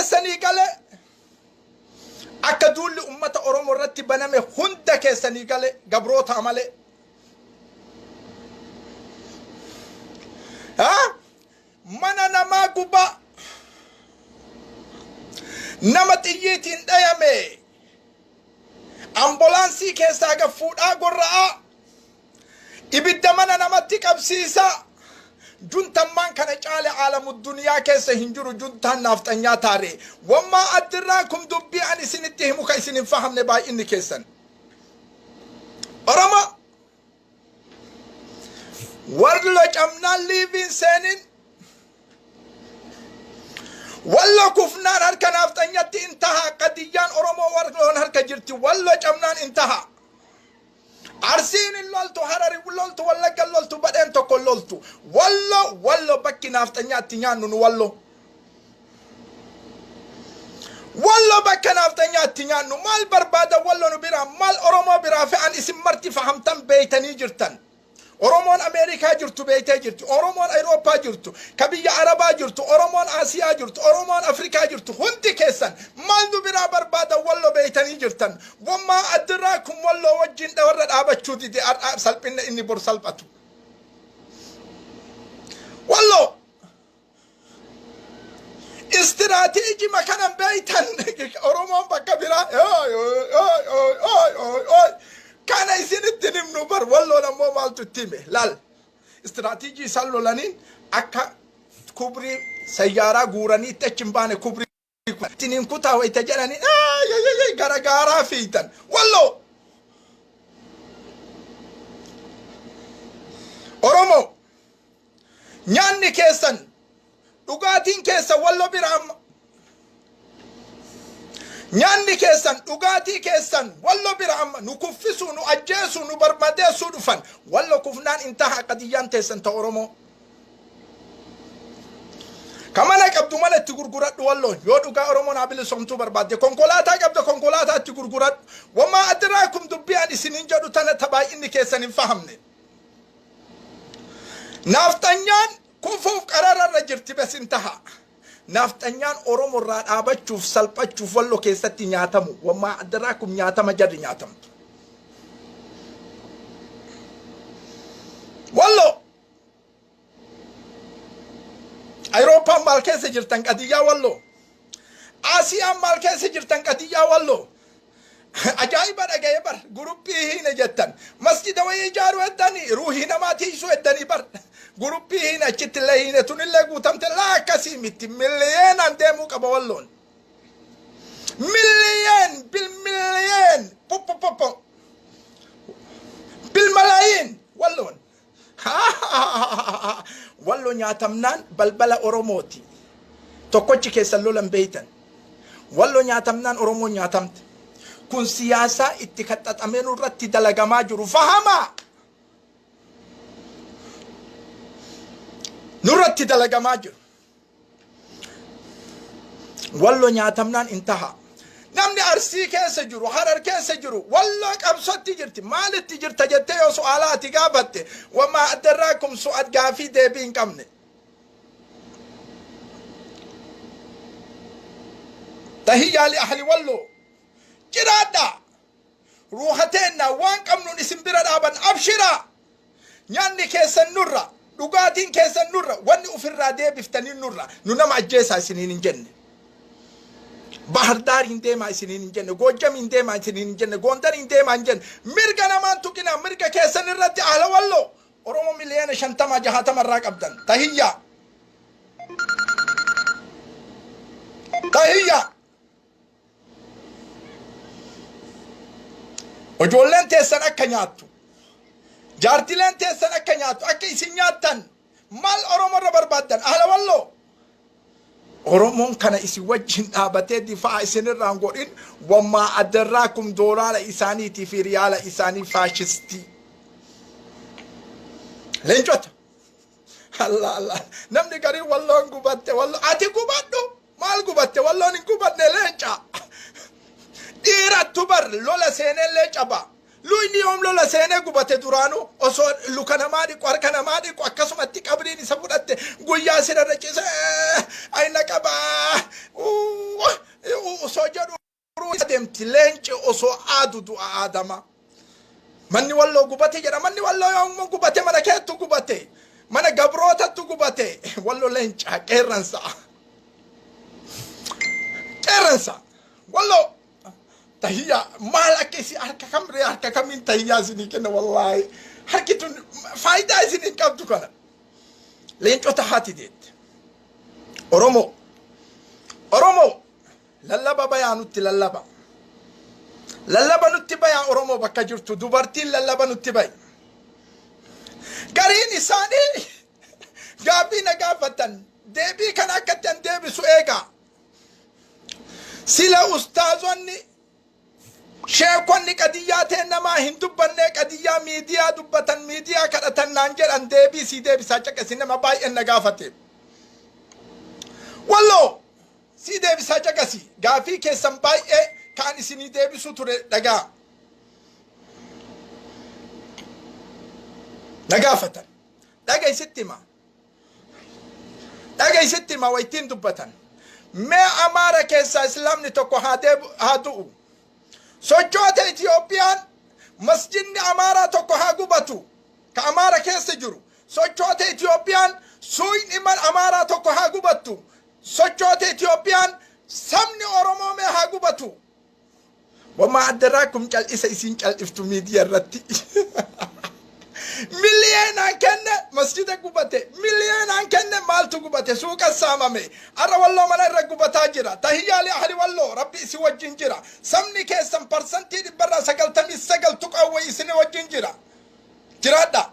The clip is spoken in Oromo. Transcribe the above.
keessanii gale akka duulli ummata Oromoo irratti baname hunda keessanii gale gabroota amale mana nama guba nama xiyyiitiin dhayame ambulaansii keessaa gafuudhaa gorra'a ibidda mana namatti qabsiisa juntamman kana caale alamu duniyaa keessa hinjiru juntaan naftanyaa taare wamma addiraakum dubbii an isinitti himu ka isinin fahamne baay'inni keessan Oromoo warlo camnaan liiviin seenin wallo kufnaan harka naftanyatti intaha qadiyyaan Oromoo warloon harka jirti wallo camnaan intaha arsiin loltu harari loltu wallagga loltu badeen tokko loltu wallo bakki naftanyatti nyaannu wallo bakka naftanyatti nyaannu mal barbaada wallo nu bira mal Oromoo bira fe an isim marti fahamtan beeytanii jirtan Oromoon Amerikaa jirtu beeytee jirtu Oromoon Awurooppaa jirtu kabiyya Arabaa jirtu Oromoon Asiyaa jirtu Oromoon Afrikaa jirtu hundi keessan mal nu bira barbaada wallo beeytanii jirtan wamma addiraakum wallo wajjin warra dhaabachuu didi salphinna inni bor salphatu wallo istiraatiiji makanan beeytan Oromoon bakka bira kana isinitti nimnu bar wallo nammoo maaltu time lal istiraatiiji sallolanin akka kubri sayyaaraa guuranii techin baane kubri tinin kutaa wayta jedhani garagaaraa fiitan wallo Oromoo nyaanni keessan dhugaatiin keessan wallo biraam nyaanni keessan dhugaatii keessan wallo biraam nu kuffisu nu ajjeesu nu barbadeessu dhufan wallo kufnaan intaha qadiyyaan teessan ta Oromoo kamana qabdu malatti gurguradhu wallo yoo dhugaa Oromoo na bilisomtuu barbaadde konkolaataa qabda konkolaataatti gurguradhu wama adraakum dubbiyan isinin jedhu tana tabaayinni keessan hin fahamne naftanyaan kufuuf qarararra jirti bes intaha naftanyaan Oromoo irraa dhaabachuuf salphachuuf wallo keessatti nyaatamu wama adraakum nyaatama jarri nyaatamu wallo Europa mal keessa jirtan qadiyyaa wallo Asiyaa mal keessa jirtan qadiyyaa wallo ajaa'iba dhagaye bar guruppii hina jettan masjida wayii ijaaru eddani ruuhii namaati isu eddani bar guruppii hina achitti illee hina tunillee guutamte laa akkasii miti miliyeenan deemuu qaba walloon miliyeen bil miliyeen bil malaayiin walloon wallo nyaatamnaan balbala Oromooti tokkochi keessan lolan beeytan wallo nyaatamnaan Oromoo nyaatamte kun siyaasa itti kaxaxamee nurratti dalagamaa jiru fahama nurratti dalagamaa jiru wallo nyaatamnaan intaha namni Arsii keessa jiru Harar keessa jiru wallo qabsotti jirti maalitti jirta jettee yoo su'aalaati gaafatte wama adraakum su'ad gaafii deebii hin qabne tahiyyaa li ahli wallo jiraadha ruuhateenna waan qabnuun isin bira dhaaban abshira nyaanni keessan nurra dhugaatiin keessan nurra wanni ufirraa deebiftanii nurra nu nama ajjeesaa isiniin hin jenne Bahardar hindema isinin injenne Gojjam hindema isinin injenne Gondar hindema injenne mirga namaan tuqina mirga keessan irratti ahla wallo Oromoo miliyoona 50 irraa qabdan tahiyya ojoolleen teessan akka nyaattu jaartileen teessan akka nyaattu akka isin nyaattan mal Oromoo irra barbaadan ahla wallo Oromoon kana isi wajjin dhaabatee difaa isinirraan godhin wamma adraakum doolaara isaaniitii fi riyaala isaanii faashistii leencota Allah namni garii walloon gubatte wallo ati gubadhu maal gubatte walloon hin gubanne leenca dhiirattu bar lola seenee leenca ba Lui ni omlo la sene gubate duranu oso lukana madi kwarkana madi akasumatti qabrin isa fudatte guyya sira rechise ayna qaba jedhu deemti leenci osoo aadu du'a aadama manni walloo gubate jedha manni walloo yommuu gubate mana keettu gubate mana gabrootatu gubate walloo leenca qeerransa walloo tahiyya maal akkasi harka kamre harka kamin tahiyya sini kenna wallahi harkitun faayidaa isinin qabdu kana leencota haati deette Oromoo lallaba bayaanutti lallaba nutti bayaa Oromoo bakka jirtu dubartiin lallaba nutti bay gariin isaanii gaabii na gaafatan deebii kan akkatti an deebisu eegaa sila ustaazonni sheekonni qadiyyaa teennamaa hin dubbanne qadiyyaa miidiyaa dubbatan miidiyaa kadhatan naan jedhan deebii sii deebisaa caqasi nama baay'een na gaafate walloo sii deebisaa caqasi gaafii keessan baay'ee kaan isinii deebisu ture dhagaa na gaafatan dhagaysitti hima waytiin dubbatan mee Amaara keessaa islaamni tokko haa du'u sochoota Itiyoophiyaan masjidni Amaaraa tokko haa gubatu ka Amaara keessa jiru sochoota Itiyoophiyaan suuyni man Amaaraa tokko haa gubattu sochoota Itiyoophiyaan sabni Oromoo mee haa gubatu wama addarakum cal'isa isin cal'iftu miidiyaa irratti miliyeenaan kenne masjida gubate miliyeenaan kenne maaltu gubate suuqa saamame arra walloo mana irra gubataa jira tahiyyaali ahli walloo rabbi isi wajjin jira sabni keessan parsantii 99 tuqawwee isini wajjin jiraadha